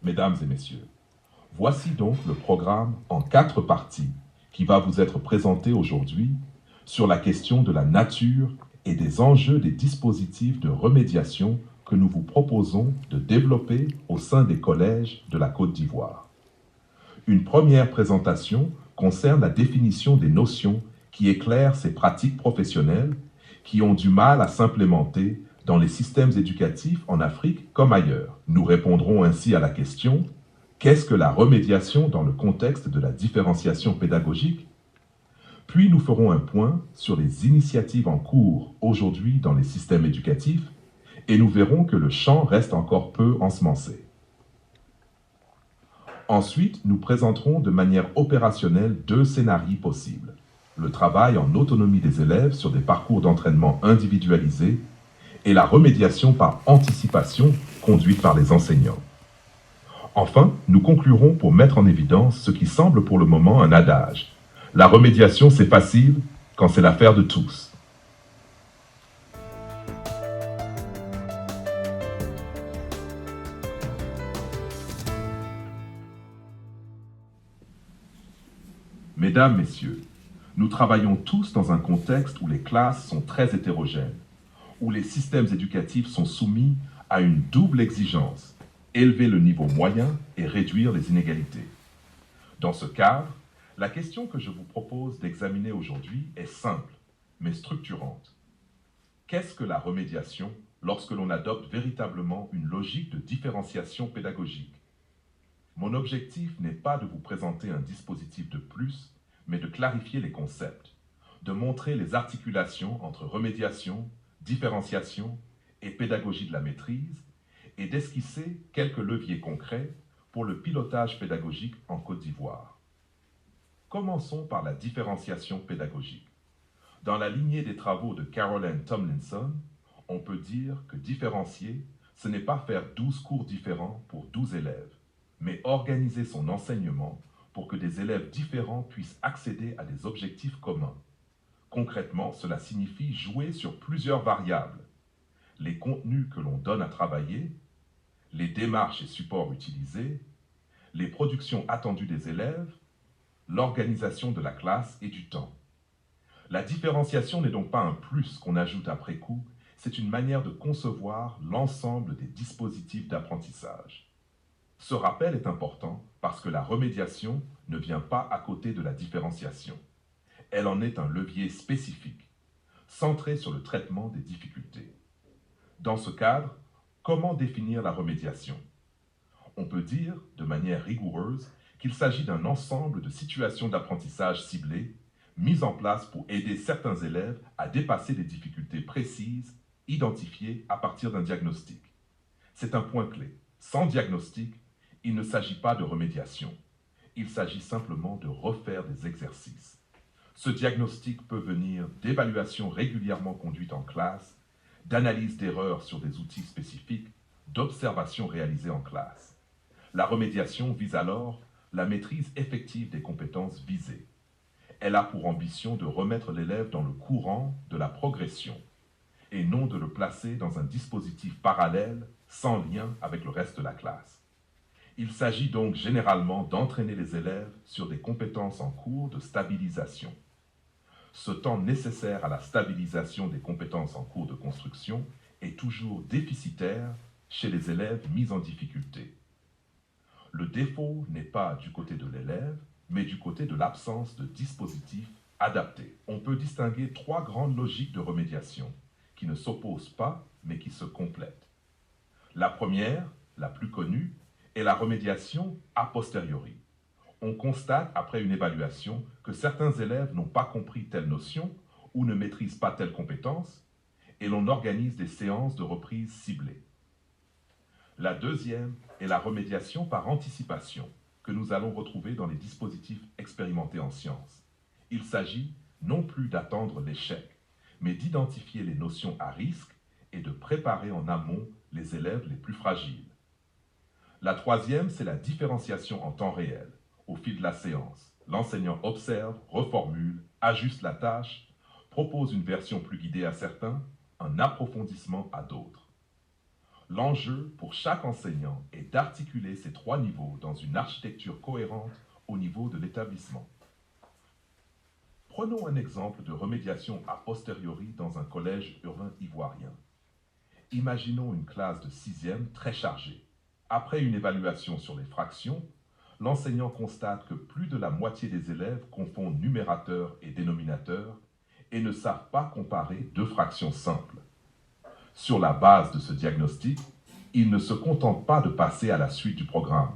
Mesdames et messieurs, voici donc le programme en 4 parties qui va vous être présenté aujourd'hui sur la question de la nature et des enjeux des dispositifs de remédiation que nous vous proposons de développer au sein des collèges de la Côte d'Ivoire. Une première présentation concerne la définition des notions qui éclairent ces pratiques professionnelles qui ont du mal à s'implémenter dans les systèmes éducatifs en Afrique comme ailleurs. Nous répondrons ainsi à la question: qu'est-ce que la remédiation dans le contexte de la différenciation pédagogique? Puis nous ferons un point sur les initiatives en cours aujourd'hui dans les systèmes éducatifs et nous verrons que le champ reste encore peu ensemencé. Ensuite, nous présenterons de manière opérationnelle 2 scénarios possibles: le travail en autonomie des élèves sur des parcours d'entraînement individualisés et la remédiation par anticipation conduite par les enseignants. Enfin, nous conclurons pour mettre en évidence ce qui semble pour le moment un adage: la remédiation, c'est facile quand c'est l'affaire de tous. Mesdames, Messieurs, nous travaillons tous dans un contexte où les classes sont très hétérogènes, où les systèmes éducatifs sont soumis à une double exigence: élever le niveau moyen et réduire les inégalités. Dans ce cadre, la question que je vous propose d'examiner aujourd'hui est simple, mais structurante. Qu'est-ce que la remédiation lorsque l'on adopte véritablement une logique de différenciation pédagogique? Mon objectif n'est pas de vous présenter un dispositif de plus, mais de clarifier les concepts, de montrer les articulations entre remédiation, différenciation et pédagogie de la maîtrise, et d'esquisser quelques leviers concrets pour le pilotage pédagogique en Côte d'Ivoire. Commençons par la différenciation pédagogique. Dans la lignée des travaux de Caroline Tomlinson, on peut dire que différencier, ce n'est pas faire 12 cours différents pour 12 élèves, mais organiser son enseignement pour que des élèves différents puissent accéder à des objectifs communs. Concrètement, cela signifie jouer sur plusieurs variables: les contenus que l'on donne à travailler, les démarches et supports utilisés, les productions attendues des élèves, l'organisation de la classe et du temps. La différenciation n'est donc pas un plus qu'on ajoute après coup, c'est une manière de concevoir l'ensemble des dispositifs d'apprentissage. Ce rappel est important parce que la remédiation ne vient pas à côté de la différenciation. Elle en est un levier spécifique, centré sur le traitement des difficultés. Dans ce cadre, comment définir la remédiation? On peut dire, de manière rigoureuse, qu'il s'agit d'un ensemble de situations d'apprentissage ciblées, mises en place pour aider certains élèves à dépasser des difficultés précises, identifiées à partir d'un diagnostic. C'est un point clé. Sans diagnostic, il ne s'agit pas de remédiation. Il s'agit simplement de refaire des exercices. Ce diagnostic peut venir d'évaluations régulièrement conduites en classe, d'analyse d'erreurs sur des outils spécifiques, d'observations réalisées en classe. La remédiation vise alors la maîtrise effective des compétences visées. Elle a pour ambition de remettre l'élève dans le courant de la progression et non de le placer dans un dispositif parallèle sans lien avec le reste de la classe. Il s'agit donc généralement d'entraîner les élèves sur des compétences en cours de stabilisation. Ce temps nécessaire à la stabilisation des compétences en cours de construction est toujours déficitaire chez les élèves mis en difficulté. Le défaut n'est pas du côté de l'élève, mais du côté de l'absence de dispositifs adaptés. On peut distinguer 3 grandes logiques de remédiation qui ne s'opposent pas, mais qui se complètent. La première, la plus connue, est la remédiation a posteriori. On constate après une évaluation que certains élèves n'ont pas compris telle notion ou ne maîtrisent pas telle compétence, et l'on organise des séances de reprise ciblées. La deuxième est la remédiation par anticipation, que nous allons retrouver dans les dispositifs expérimentés en sciences. Il s'agit non plus d'attendre l'échec, mais d'identifier les notions à risque et de préparer en amont les élèves les plus fragiles. La troisième, c'est la différenciation en temps réel. Au fil de la séance, l'enseignant observe, reformule, ajuste la tâche, propose une version plus guidée à certains, un approfondissement à d'autres. L'enjeu pour chaque enseignant est d'articuler ces trois niveaux dans une architecture cohérente au niveau de l'établissement. Prenons un exemple de remédiation a posteriori dans un collège urbain ivoirien. Imaginons une classe de 6e très chargée. Après une évaluation sur les fractions, l'enseignant constate que plus de la moitié des élèves confondent numérateur et dénominateur et ne savent pas comparer deux fractions simples. Sur la base de ce diagnostic, il ne se contente pas de passer à la suite du programme.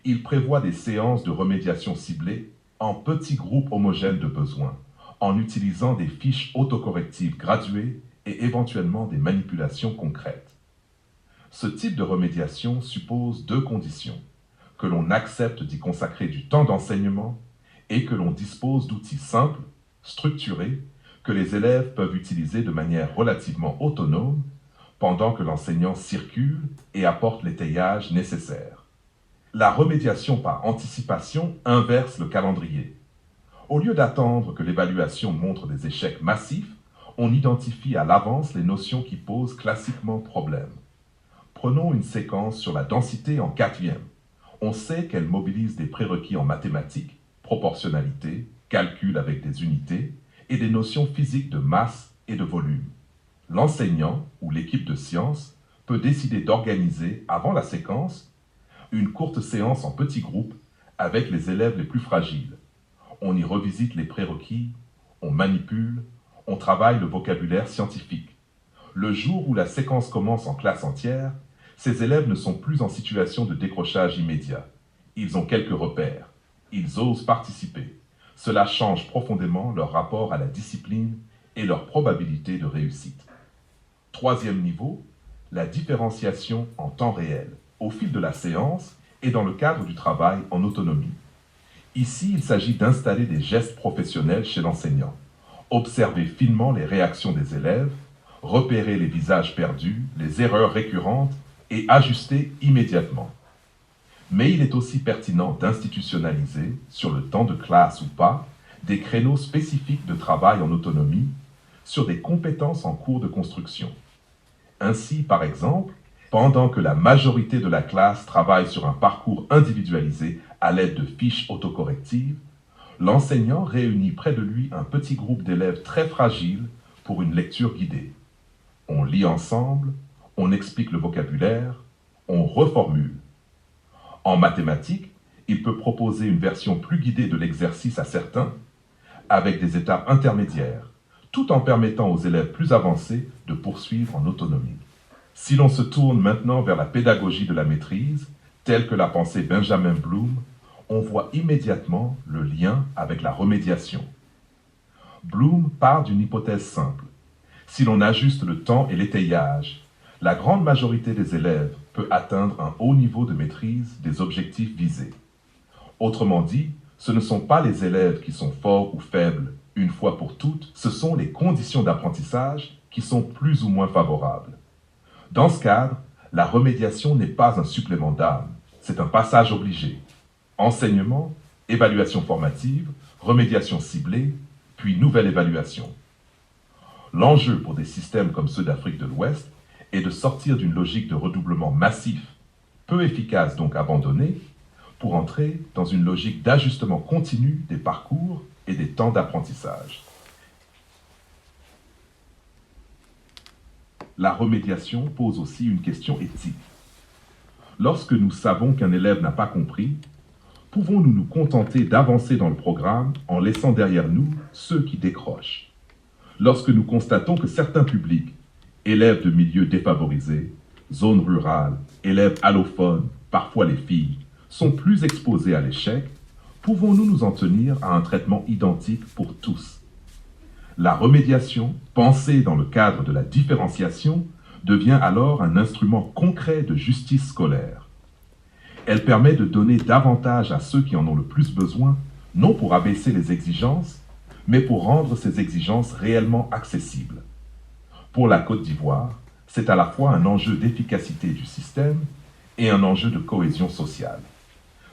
Il prévoit des séances de remédiation ciblées en petits groupes homogènes de besoins, en utilisant des fiches autocorrectives graduées et éventuellement des manipulations concrètes. Ce type de remédiation suppose deux conditions: que l'on accepte d'y consacrer du temps d'enseignement et que l'on dispose d'outils simples, structurés, que les élèves peuvent utiliser de manière relativement autonome pendant que l'enseignant circule et apporte l'étayage nécessaire. La remédiation par anticipation inverse le calendrier. Au lieu d'attendre que l'évaluation montre des échecs massifs, on identifie à l'avance les notions qui posent classiquement problème. Prenons une séquence sur la densité en 4e. On sait qu'elle mobilise des prérequis en mathématiques, proportionnalité, calcul avec des unités, et des notions physiques de masse et de volume. L'enseignant ou l'équipe de sciences peut décider d'organiser, avant la séquence, une courte séance en petits groupes avec les élèves les plus fragiles. On y revisite les prérequis, on manipule, on travaille le vocabulaire scientifique. Le jour où la séquence commence en classe entière, ces élèves ne sont plus en situation de décrochage immédiat. Ils ont quelques repères. Ils osent participer. Cela change profondément leur rapport à la discipline et leur probabilité de réussite. 3e niveau, la différenciation en temps réel, au fil de la séance et dans le cadre du travail en autonomie. Ici, il s'agit d'installer des gestes professionnels chez l'enseignant, observer finement les réactions des élèves, repérer les visages perdus, les erreurs récurrentes et ajuster immédiatement. Mais il est aussi pertinent d'institutionnaliser, sur le temps de classe ou pas, des créneaux spécifiques de travail en autonomie sur des compétences en cours de construction. Ainsi, par exemple, pendant que la majorité de la classe travaille sur un parcours individualisé à l'aide de fiches autocorrectives, l'enseignant réunit près de lui un petit groupe d'élèves très fragiles pour une lecture guidée. On lit ensemble, on explique le vocabulaire, on reformule. En mathématiques, il peut proposer une version plus guidée de l'exercice à certains, avec des étapes intermédiaires, tout en permettant aux élèves plus avancés de poursuivre en autonomie. Si l'on se tourne maintenant vers la pédagogie de la maîtrise, telle que l'a pensé Benjamin Bloom, on voit immédiatement le lien avec la remédiation. Bloom part d'une hypothèse simple. Si l'on ajuste le temps et l'étayage, la grande majorité des élèves peut atteindre un haut niveau de maîtrise des objectifs visés. Autrement dit, ce ne sont pas les élèves qui sont forts ou faibles, une fois pour toutes, ce sont les conditions d'apprentissage qui sont plus ou moins favorables. Dans ce cadre, la remédiation n'est pas un supplément d'âme, c'est un passage obligé. Enseignement, évaluation formative, remédiation ciblée, puis nouvelle évaluation. L'enjeu pour des systèmes comme ceux d'Afrique de l'Ouest est de sortir d'une logique de redoublement massif, peu efficace donc abandonnée, pour entrer dans une logique d'ajustement continu des parcours et des temps d'apprentissage. La remédiation pose aussi une question éthique. Lorsque nous savons qu'un élève n'a pas compris, pouvons-nous nous contenter d'avancer dans le programme en laissant derrière nous ceux qui décrochent? Lorsque nous constatons que certains publics, élèves de milieux défavorisés, zones rurales, élèves allophones, parfois les filles, sont plus exposés à l'échec, pouvons-nous nous en tenir à un traitement identique pour tous? La remédiation, pensée dans le cadre de la différenciation, devient alors un instrument concret de justice scolaire. Elle permet de donner davantage à ceux qui en ont le plus besoin, non pour abaisser les exigences, mais pour rendre ces exigences réellement accessibles. Pour la Côte d'Ivoire, c'est à la fois un enjeu d'efficacité du système et un enjeu de cohésion sociale.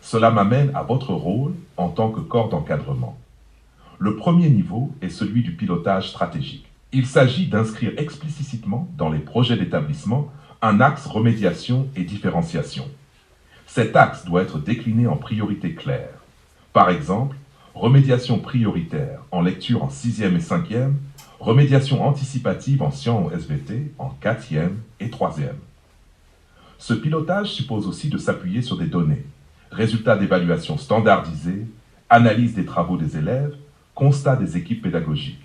Cela m'amène à votre rôle en tant que corps d'encadrement. Le premier niveau est celui du pilotage stratégique. Il s'agit d'inscrire explicitement dans les projets d'établissement un axe remédiation et différenciation. Cet axe doit être décliné en priorités claires. Par exemple, remédiation prioritaire en lecture en 6e et 5e, remédiation anticipative en sciences ou SVT en 4e et 3e. Ce pilotage suppose aussi de s'appuyer sur des données, résultats d'évaluation standardisés, analyse des travaux des élèves, constat des équipes pédagogiques.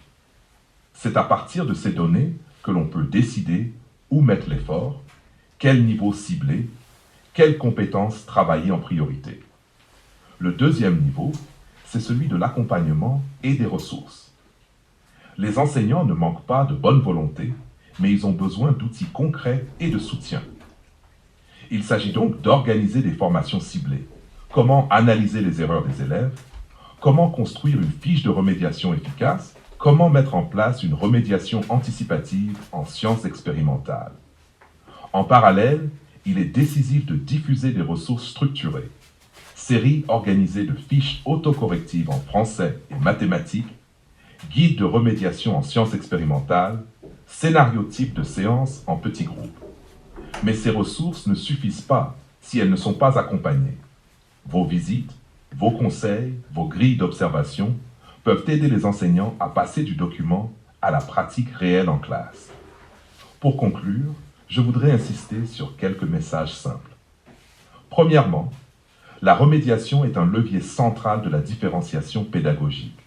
C'est à partir de ces données que l'on peut décider où mettre l'effort, quel niveau cibler, quelles compétences travailler en priorité. Le deuxième niveau, c'est celui de l'accompagnement et des ressources. Les enseignants ne manquent pas de bonne volonté, mais ils ont besoin d'outils concrets et de soutien. Il s'agit donc d'organiser des formations ciblées. Comment analyser les erreurs des élèves, comment construire une fiche de remédiation efficace, comment mettre en place une remédiation anticipative en sciences expérimentales. En parallèle, il est décisif de diffuser des ressources structurées. Séries organisées de fiches autocorrectives en français et mathématiques, guides de remédiation en sciences expérimentales, scénarios types de séances en petits groupes. Mais ces ressources ne suffisent pas si elles ne sont pas accompagnées. Vos visites, vos conseils, vos grilles d'observation peuvent aider les enseignants à passer du document à la pratique réelle en classe. Pour conclure, je voudrais insister sur quelques messages simples. Premièrement, la remédiation est un levier central de la différenciation pédagogique.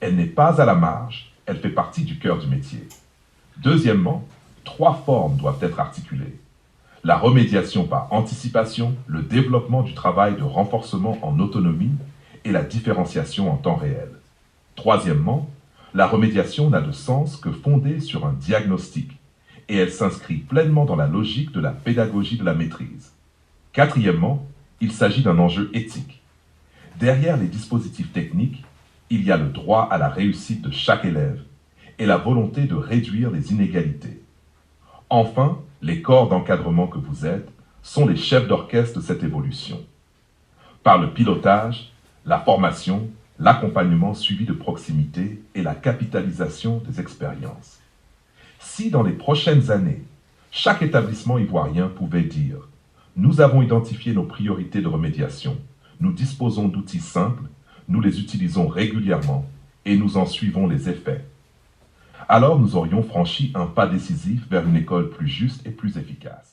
Elle n'est pas à la marge, elle fait partie du cœur du métier. Deuxièmement, 3 formes doivent être articulées. La remédiation par anticipation, le développement du travail de renforcement en autonomie et la différenciation en temps réel. Troisièmement, la remédiation n'a de sens que fondée sur un diagnostic et elle s'inscrit pleinement dans la logique de la pédagogie de la maîtrise. Quatrièmement, il s'agit d'un enjeu éthique. Derrière les dispositifs techniques, il y a le droit à la réussite de chaque élève et la volonté de réduire les inégalités. Enfin, les corps d'encadrement que vous êtes sont les chefs d'orchestre de cette évolution. Par le pilotage, la formation, l'accompagnement suivi de proximité et la capitalisation des expériences. Si dans les prochaines années, chaque établissement ivoirien pouvait dire « Nous avons identifié nos priorités de remédiation, nous disposons d'outils simples, nous les utilisons régulièrement et nous en suivons les effets », alors nous aurions franchi un pas décisif vers une école plus juste et plus efficace.